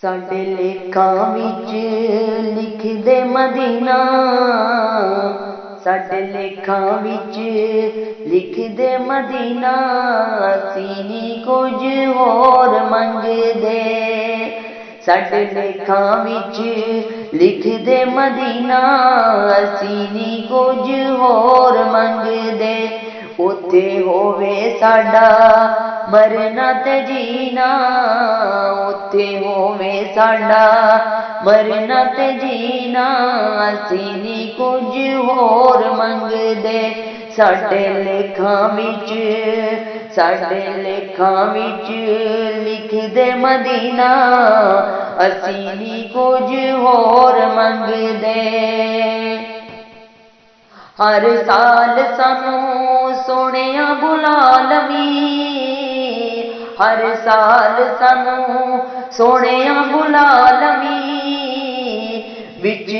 साडे लेखां विच लिखदे मदीना, साडे लेखां विच लिखदे मदीना, असीं नी कुछ होर मंगदे। साडे लेखां विच लिखदे मदीना, असीं नी कुछ होर मंगदे। उत्थे होवे साडा मरना ते जीना, उत्थे होवे साडा मरना ते जीना, असीं नी कुछ होर मंगदे। साडे लेखां विच लिखदे मदीना, असीं नी कुछ होर मंगदे। हर साल सानू सोहणिया बुला लवीं, हर साल सानू सोहणिया बुला लवीं, विच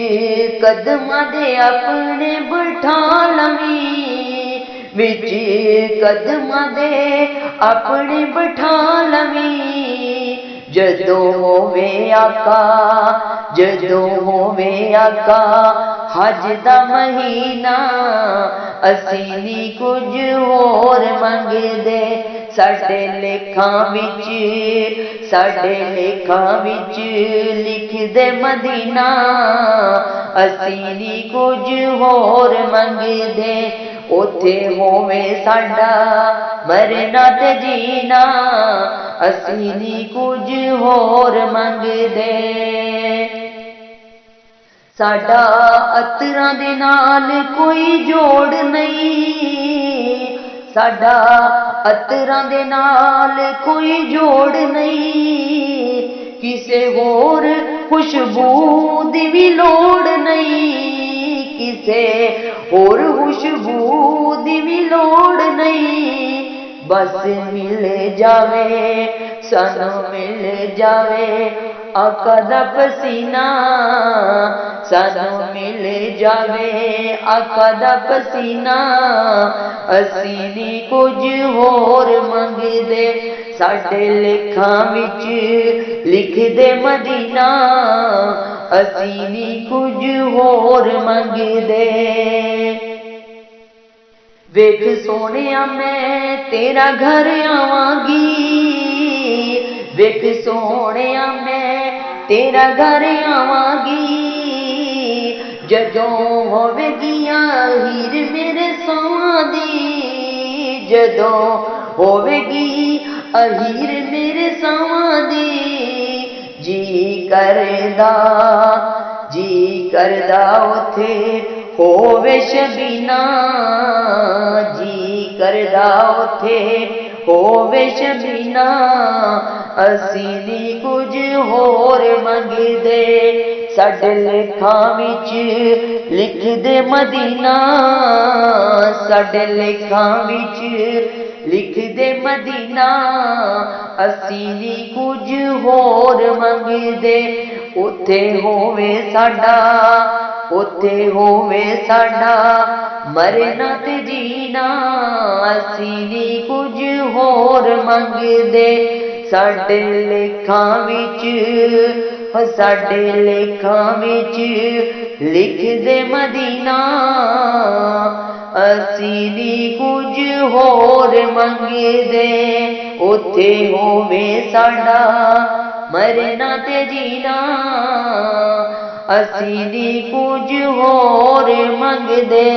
कदमां दे अपने बिठा लवीं, विच कदमां दे अपने बिठा लवीं। जदों होवे आका, जदों होवे आका हज दा महीना, असीं नी कुछ होर मंगदे। साडे लेखां विच लिखदे मदीना, असीं नी कुछ होर मंगदे। उत्थे होवे साडा मरना ते जीना, असीं नी कुछ होर मंगदे। साडा अतरां दे नाल कोई जोड़ नहीं, साडा अतरां दे नाल कोई जोड़ नहीं, किसे होर खुशबू दी भी लोड़ नहीं, किसे होर खुशबू दी भी लोड़ नहीं। बस मिल जावे सानू मिल जावे आका दा पसीना, सानू मिल जावे आका दा पसीना, असीं नी कुछ होर मंगदे। साडे लेखां विच लिखदे मदीना, असीं नी कुछ होर मंगदे। वेख सोहणिया मैं तेरा घर आवांगी, वेख सोहणिया मैं तेरा घर आवांगी, जदों होवेगी हीर मेरे सौआं दी, जदों होवेगी हीर मेरे सौआं दी। जी करदा उथे होवे शबीना, जी करदा उथे होवे शबीना, असीं नी कुछ होर मंगदे। साडे लेखां विच लिखदे मदीना, साडे लेखां विच लिखदे मदीना, असीं नी कुछ होर मंगदे। उत्थे होवे साडा मरना ते जीना, असीं नी कुछ होर मंगदे। साडे लेखां विच लिखदे मदीना, असीं नी कुछ होर मंगदे। उत्थे होवे साडा मरना ते जीना, असीं नी कुछ होर मंगदे।